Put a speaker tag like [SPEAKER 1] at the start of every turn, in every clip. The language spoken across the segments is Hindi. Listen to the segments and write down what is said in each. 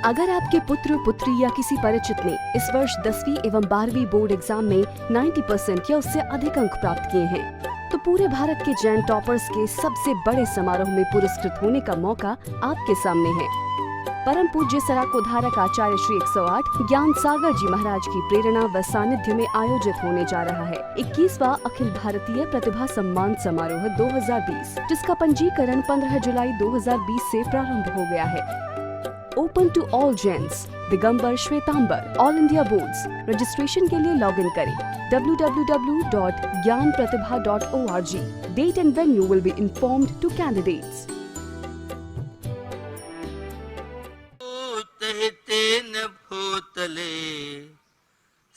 [SPEAKER 1] अगर आपके पुत्र पुत्री या किसी परिचित ने इस वर्ष 10वीं एवं 12वीं बोर्ड एग्जाम में 90% या उससे अधिक अंक प्राप्त किए हैं, तो पूरे भारत के जैन टॉपर्स के सबसे बड़े समारोह में पुरस्कृत होने का मौका आपके सामने है। परम पूज्य सराकोधारक आचार्य श्री 108 ज्ञान सागर जी महाराज की प्रेरणा व सानिध्य में आयोजित होने जा रहा है 21वां अखिल भारतीय प्रतिभा सम्मान समारोह 2020, जिसका पंजीकरण 15 जुलाई 2020 से प्रारंभ हो गया है। Open to all Jains, Digambar, Shwetambar, all India boards. Registration के लिए लॉग इन करें www.gyanpratibha.org. Date and venue will be informed to candidates.
[SPEAKER 2] भूतले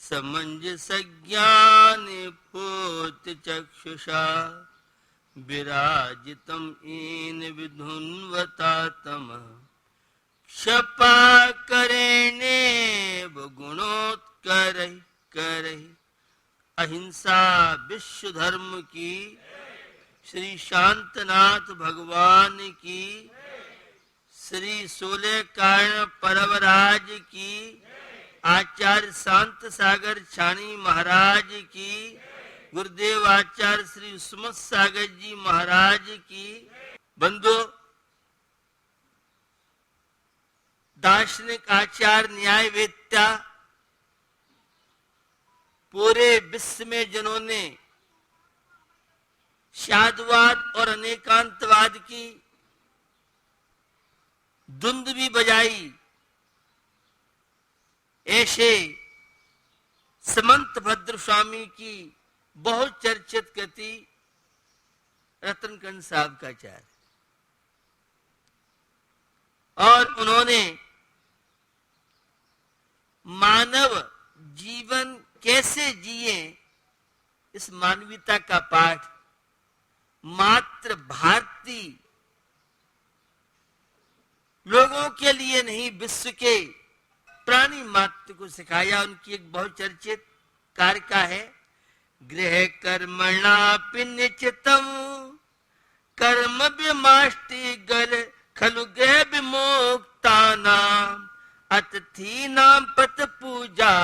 [SPEAKER 2] समंजस ज्ञान भूत चक्षुषा विराजितम इन विधुन्वतातम क्षपा करेणे गुणोत्कर करे अहिंसा विश्व धर्म की श्री शांतनाथ भगवान की श्री 16 कारण परवराज की आचार्य शांत सागर छाणी महाराज की गुरुदेव आचार्य श्री सुमत सागर जी महाराज की। बंधु, दार्शनिक आचार्य न्यायवेत्ता पूरे विश्व में जिन्होंने शादवाद और अनेकांतवाद की धुंद भी बजाई, ऐसे समंत भद्र स्वामी की बहुत चर्चित कृति रतनकंड साहब का चार, और उन्होंने मानव जीवन कैसे जिए इस मानवीयता का पाठ मात्र भारतीय लोगों के लिए नहीं, विश्व के प्राणी मात्र को सिखाया। उनकी एक बहुत चर्चित कारिका है, गृह कर्मणापि निचितम कर्म विमाष्टि गल खलु गृह विमुक्तानाम अतिथीनाम पत पूजा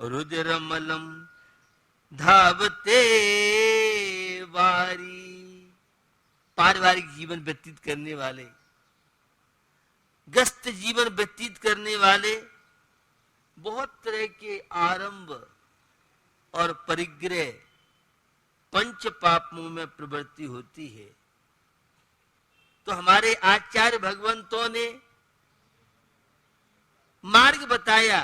[SPEAKER 2] रुद्रमलम धावते वारी। पारिवारिक जीवन व्यतीत करने वाले, गस्त जीवन व्यतीत करने वाले बहुत तरह के आरंभ और परिग्रह पंच पापों में प्रवृत्ति होती है। तो हमारे आचार्य भगवंतों ने मार्ग बताया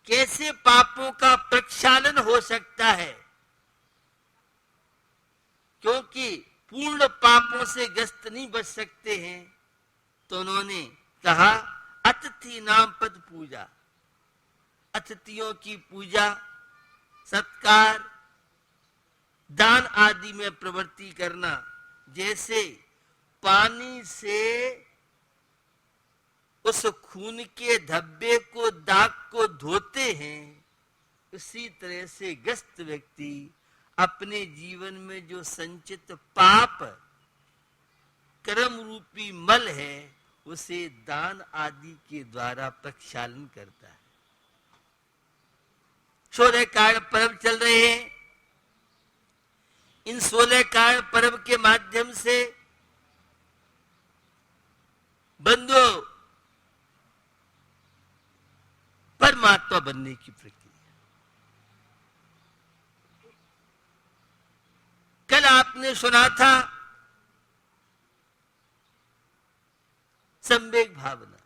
[SPEAKER 2] कैसे पापों का प्रक्षालन हो सकता है, क्योंकि पूर्ण पापों से ग्रस्त नहीं बच सकते हैं। तो उन्होंने कहा अतिथि नाम पद पूजा, अतिथियों की पूजा, सत्कार, दान आदि में प्रवृत्ति करना। जैसे पानी से उस खून के धब्बे को, दाग को धोते हैं, उसी तरह से ग्रस्त व्यक्ति अपने जीवन में जो संचित पाप कर्म रूपी मल है उसे दान आदि के द्वारा प्रक्षालन करता है। 16 कारण पर्व चल रहे हैं। इन 16 कारण पर्व के माध्यम से बंधु परमात्मा बनने की प्रक्रिया। कल आपने सुना था संवेग भावना,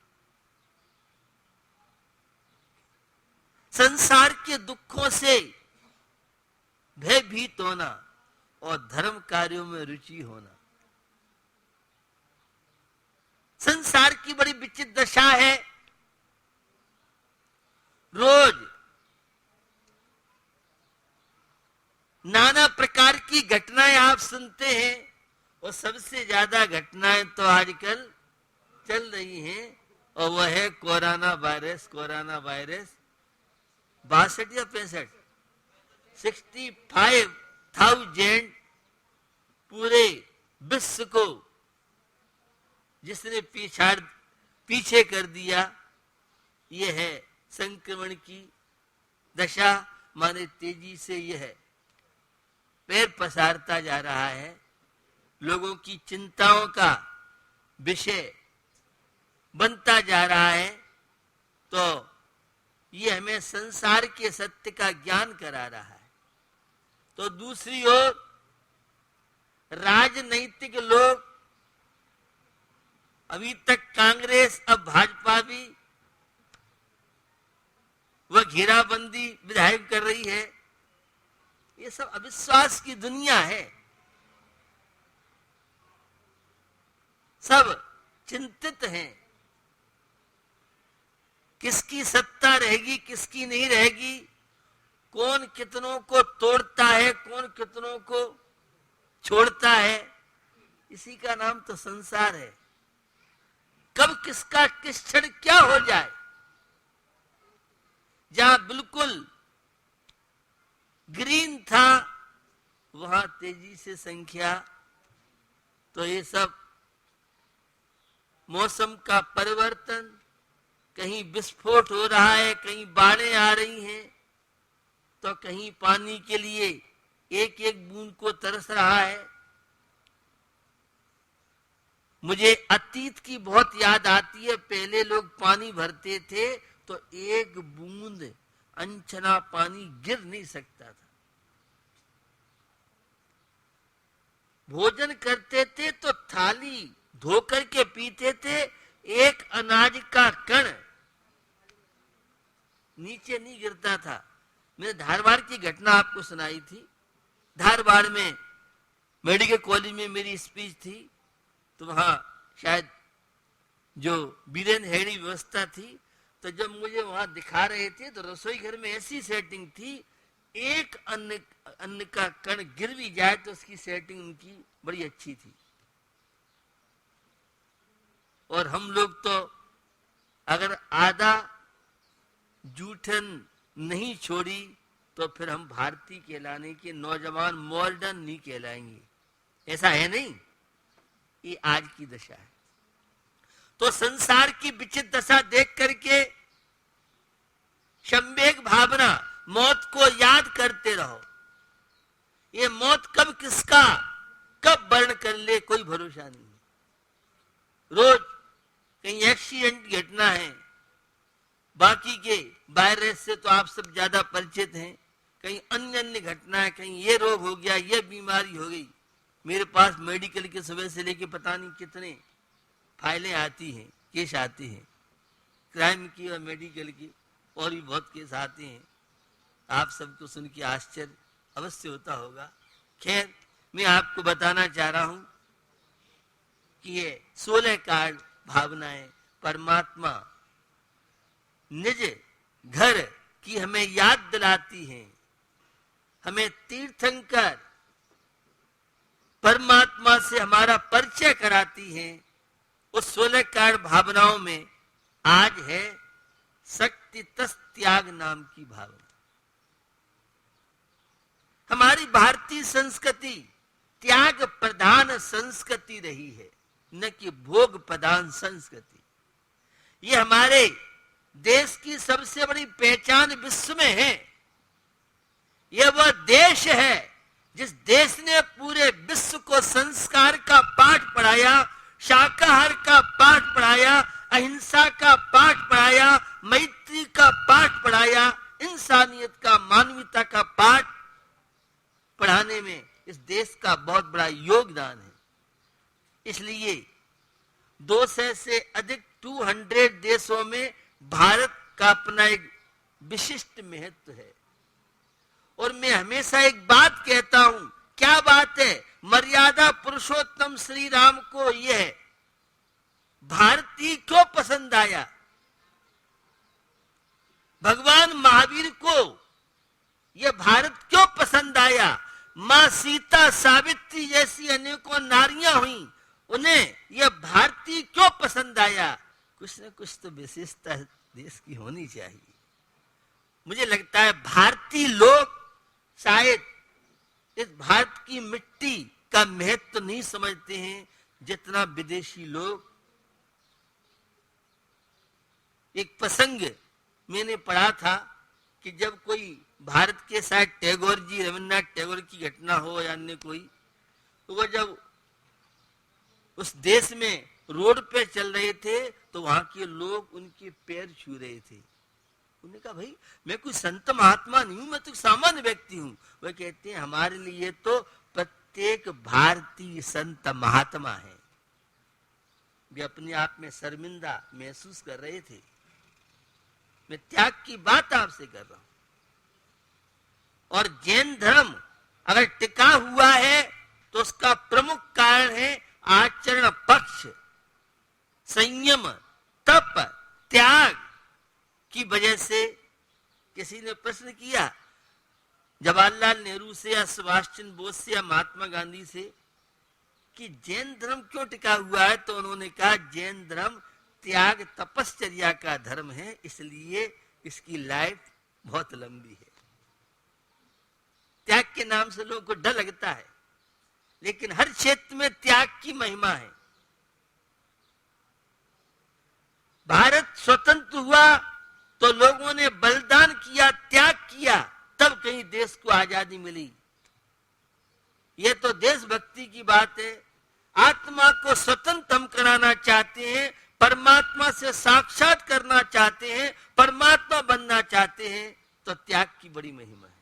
[SPEAKER 2] संसार के दुखों से भयभीत होना और धर्म कार्यों में रुचि होना। संसार की बड़ी विचित्र दशा है। रोज नाना प्रकार की घटनाएं आप सुनते हैं, और सबसे ज्यादा घटनाएं तो आजकल चल रही हैं, और वह है कोरोना वायरस। कोरोना वायरस 62 या 65 65,000 पूरे विश्व को जिसने पीछे कर दिया। यह है संक्रमण की दशा, माने तेजी से यह पैर पसारता जा रहा है, लोगों की चिंताओं का विषय बनता जा रहा है। तो ये हमें संसार के सत्य का ज्ञान करा रहा है। तो दूसरी ओर राजनैतिक लोग, अभी तक कांग्रेस, अब भाजपा भी वह घेराबंदी विधायक कर रही है। ये सब अविश्वास की दुनिया है। सब चिंतित हैं, किसकी सत्ता रहेगी, किसकी नहीं रहेगी, कौन कितनों को तोड़ता है, कौन कितनों को छोड़ता है। इसी का नाम तो संसार है। कब किसका किस क्षण क्या हो जाए। जहां बिल्कुल ग्रीन था वहां तेजी से संख्या। तो ये सब मौसम का परिवर्तन, कहीं विस्फोट हो रहा है, कहीं बाढ़ें आ रही हैं, तो कहीं पानी के लिए एक एक बूंद को तरस रहा है। मुझे अतीत की बहुत याद आती है। पहले लोग पानी भरते थे तो एक बूंद अनछना पानी गिर नहीं सकता था। भोजन करते थे तो थाली धो करके पीते थे, एक अनाज का कण नीचे नहीं गिरता था। मैंने धारवाड़ की घटना आपको सुनाई थी। धारवाड़ में मेडिकल कॉलेज में मेरी स्पीच थी, तो वहां शायद जो बीरेन हेड़ी व्यवस्था थी, तो जब मुझे वहां दिखा रहे थे तो रसोई घर में ऐसी सेटिंग थी, एक अन्न का कण गिर भी जाए तो उसकी सेटिंग उनकी बड़ी अच्छी थी। और हम लोग तो अगर आधा जूठन नहीं छोड़ी तो फिर हम भारतीय कहलाने के नौजवान मॉडर्न नहीं कहलाएंगे। ऐसा है नहीं, ये आज की दशा है। तो संसार की विचित्र दशा देख करके संवेग भावना, मौत को याद करते रहो। ये मौत कब किसका कब वर्ण कर ले कोई भरोसा नहीं। रोज कहीं एक्सीडेंट घटना है, बाकी के वायरस से तो आप सब ज्यादा परिचित हैं, कहीं अन्य अन्य घटना है, कहीं ये रोग हो गया, ये बीमारी हो गई। मेरे पास मेडिकल के सुबह से लेके पता नहीं कितने फाइलें आती हैं, केस आते हैं, क्राइम की और मेडिकल की, और भी बहुत केस आते हैं। आप सबको सुन के आश्चर्य अवश्य होता होगा। खैर, मैं आपको बताना चाह रहा हूं कि ये 16 कार्ड भावनाएं परमात्मा निज घर की हमें याद दिलाती हैं, हमें तीर्थंकर परमात्मा से हमारा परिचय कराती हैं। उस 16 कार्ड भावनाओं में आज है शक्ति तस् त्याग नाम की भावना। हमारी भारतीय संस्कृति त्याग प्रधान संस्कृति रही है, न कि भोग प्रधान संस्कृति। ये हमारे देश की सबसे बड़ी पहचान विश्व में है। यह वह देश है जिस देश ने पूरे विश्व को संस्कार का पाठ पढ़ाया, शाकाहार का पाठ पढ़ाया, अहिंसा का पाठ पढ़ाया, मैत्री का पाठ पढ़ाया, इंसानियत का, मानवीयता का पाठ पढ़ाने में इस देश का बहुत बड़ा योगदान है। इसलिए 200 से अधिक 200 देशों में भारत का अपना एक विशिष्ट महत्व है। और मैं हमेशा एक बात कहता हूं, क्या बात है? मर्यादा पुरुषोत्तम श्री राम को यह भारतीय क्यों पसंद आया? भगवान महावीर को यह भारत क्यों पसंद आया? मां सीता, सावित्री जैसी अनेकों नारियां हुई, उन्हें यह भारतीय क्यों पसंद आया? कुछ न कुछ तो विशेषता देश की होनी चाहिए। मुझे लगता है भारतीय लोग शायद इस भारत की मिट्टी का महत्व नहीं समझते हैं जितना विदेशी लोग एक प्रसंग मैंने पढ़ा था कि जब कोई भारत के शायद टैगोर जी, रविन्द्रनाथ टैगोर की घटना हो या अन्य कोई, तो वो जब उस देश में रोड पे चल रहे थे तो वहां के लोग उनके पैर छू रहे थे। उन्होंने कहा भाई मैं कोई संत महात्मा नहीं हूं, मैं तो सामान्य व्यक्ति हूं। वह कहते हैं हमारे लिए तो प्रत्येक भारतीय संत महात्मा है। वे अपने आप में शर्मिंदा महसूस कर रहे थे। मैं त्याग की बात आपसे कर रहा हूं। और जैन धर्म अगर टिका हुआ है तो उसका प्रमुख कारण है आचरण पक्ष, संयम, तप, त्याग की वजह से। किसी ने प्रश्न किया जवाहरलाल नेहरू से या सुभाष चंद्र बोस से या महात्मा गांधी से कि जैन धर्म क्यों टिका हुआ है, तो उन्होंने कहा जैन धर्म त्याग तपश्चर्या का धर्म है, इसलिए इसकी लाइफ बहुत लंबी है। त्याग के नाम से लोगों को डर लगता है, लेकिन हर क्षेत्र में त्याग की महिमा है। भारत स्वतंत्र हुआ तो लोगों ने बलिदान किया, त्याग किया, तब कहीं देश को आजादी मिली। यह तो देशभक्ति की बात है। आत्मा को स्वतंत्र हम कराना चाहते हैं, परमात्मा से साक्षात करना चाहते हैं, परमात्मा बनना चाहते हैं, तो त्याग की बड़ी महिमा है।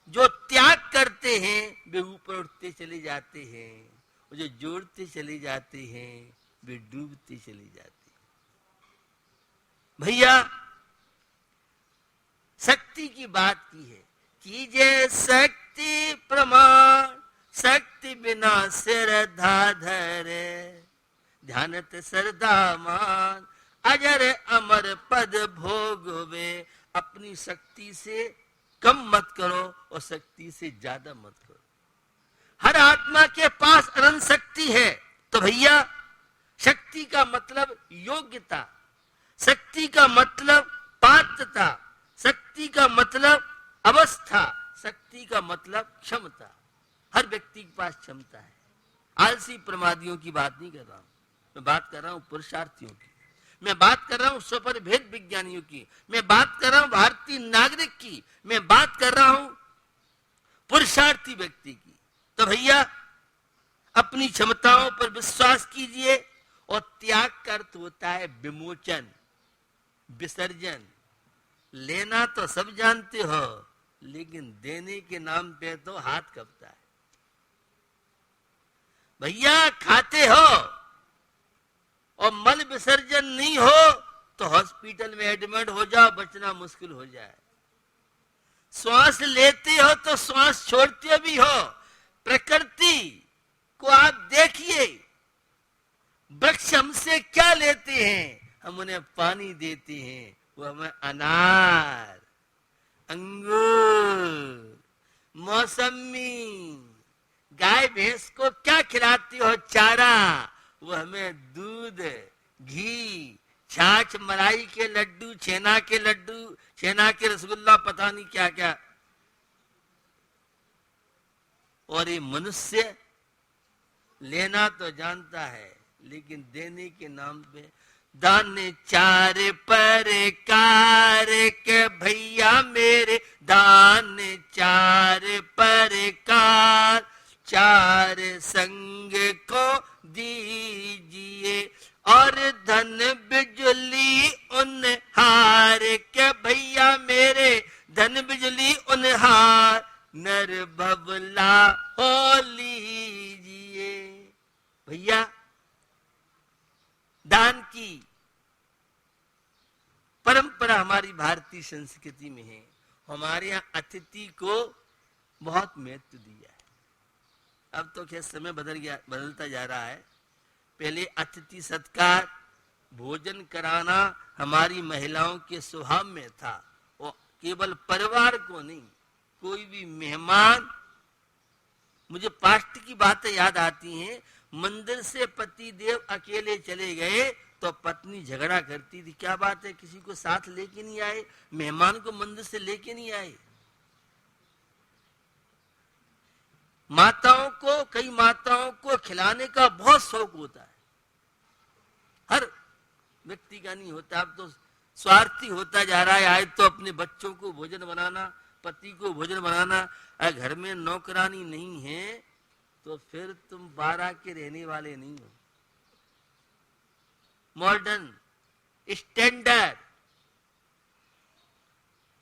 [SPEAKER 2] जो त्याग करते हैं वे ऊपर उठते चले जाते हैं, और जो जोड़ते चले जाते हैं वे डूबते चले जाते हैं। भैया शक्ति की बात की है, कीजिए शक्ति प्रमाण, शक्ति बिना सिर धरे, ध्यानत श्रद्धा मान, अजर अमर पद भोगवे। अपनी शक्ति से कम मत करो और शक्ति से ज्यादा मत करो। हर आत्मा के पास अनंत शक्ति है। तो भैया शक्ति का मतलब योग्यता, शक्ति का मतलब पात्रता, शक्ति का मतलब अवस्था, शक्ति का मतलब क्षमता। हर व्यक्ति के पास क्षमता है। आलसी प्रमादियों की बात नहीं कर रहा हूं, मैं बात कर रहा हूं पुरुषार्थियों की, मैं बात कर रहा हूं स्वपर भेद विज्ञानियों की, मैं बात कर रहा हूं भारतीय नागरिक की, मैं बात कर रहा हूं पुरुषार्थी व्यक्ति की। तो भैया अपनी क्षमताओं पर विश्वास कीजिए। और त्याग का अर्थ होता है विमोचन, विसर्जन। लेना तो सब जानते हो, लेकिन देने के नाम पे तो हाथ कपता है। भैया खाते हो और मल विसर्जन नहीं हो तो हॉस्पिटल में एडमिट हो जाओ, बचना मुश्किल हो जाए। श्वास लेते हो तो श्वास छोड़ते भी हो। प्रकृति को आप देखिए, वृक्ष हमसे क्या लेते हैं? हम उन्हें पानी देते हैं, वो हमें अनार, अंगूर, मौसमी। गाय भैंस को क्या खिलाती हो? चारा। वो हमें दूध, घी, छाछ, मलाई के लड्डू, छेना के लड्डू, छेना के रसगुल्ला, पता नहीं क्या क्या। और ये मनुष्य लेना तो जानता है, लेकिन देने के नाम पे दान चार प्रकार के भैया मेरे, दान चार प्रकार, चार संग को दीजिए और धन बिजली उन हार के भैया मेरे, धन बिजली उन हार, नर बबला हो लीजिए। भैया दान की परंपरा हमारी भारतीय संस्कृति में है। हमारे यहाँ अतिथि को बहुत महत्व दिया है। अब तो क्या समय बदलता जा रहा है। पहले अतिथि सत्कार, भोजन कराना हमारी महिलाओं के स्वभाव में था, और केवल परिवार को नहीं, कोई भी मेहमान। मुझे पास्ट की बातें याद आती हैं। मंदिर से पति देव अकेले चले गए तो पत्नी झगड़ा करती थी, क्या बात है किसी को साथ लेके नहीं आए, मेहमान को मंदिर से लेके नहीं आए। माताओं को, कई माताओं को खिलाने का बहुत शौक होता है। हर व्यक्ति का नहीं होता, अब तो स्वार्थी होता जा रहा है। आज तो अपने बच्चों को भोजन बनाना, पति को भोजन बनाना, अगर घर में नौकरानी नहीं है तो फिर तुम 12 के रहने वाले नहीं हो। Modern standard.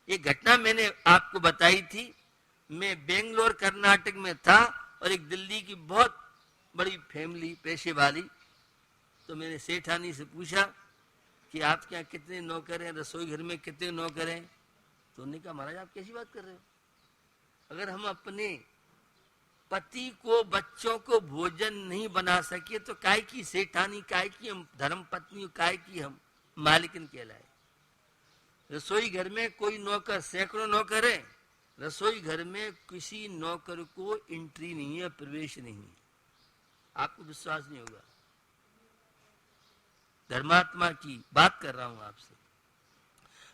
[SPEAKER 2] ये घटना मैंने आपको बताई थी। मैं बेंगलोर कर्नाटक में था और एक दिल्ली की बहुत बड़ी फैमिली पैसे वाली, तो मैंने सेठानी से पूछा कि आपके यहाँ कितने नौकर हैं, रसोई घर में कितने नौकर हैं? तो उन्होंने कहा महाराज आप कैसी बात कर रहे हो, अगर हम अपने पति को, बच्चों को भोजन नहीं बना सके तो काय की सेठानी, काय की हम धर्म पत्नी, काय की हम मालिकिन कहलाए। रसोई घर में कोई नौकर, सैकड़ों नौकर है, रसोई घर में किसी नौकर को एंट्री नहीं है, प्रवेश नहीं है। आपको विश्वास नहीं होगा, धर्मात्मा की बात कर रहा हूं आपसे,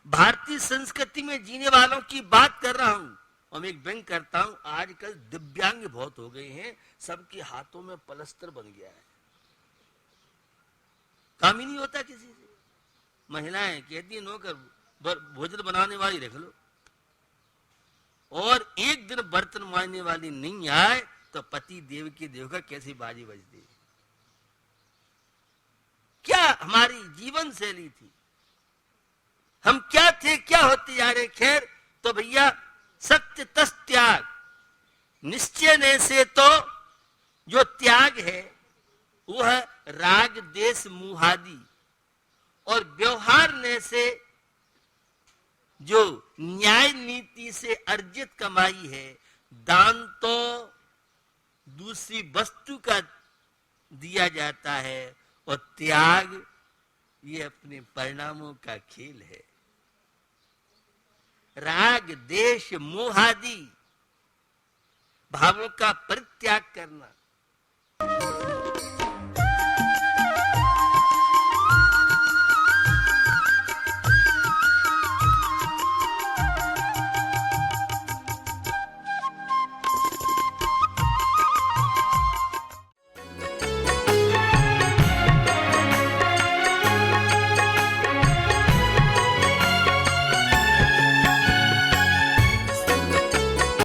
[SPEAKER 2] भारतीय संस्कृति में जीने वालों की बात कर रहा हूं। और मैं एक व्यंग करता हूं, आजकल दिव्यांग बहुत हो गए हैं, सबके हाथों में पलस्तर बन गया है, काम ही नहीं होता किसी से। महिलाएं कहती नौकर भोजन बनाने वाली रख लो, और एक दिन बर्तन मांजने वाली नहीं आए तो पति देव की देव का कैसी बाजी बजती है। क्या हमारी जीवन शैली थी, हम क्या थे, क्या होते जा रहे। खैर, तो भैया सत्य तस् त्याग, निश्चय ने से तो जो त्याग है वो है राग देश मुहादि, और व्यवहार ने से जो न्याय नीति से अर्जित कमाई है, दान तो दूसरी वस्तु का दिया जाता है, और त्याग ये अपने परिणामों का खेल है। राग देश मोहादि भावों का परित्याग करना,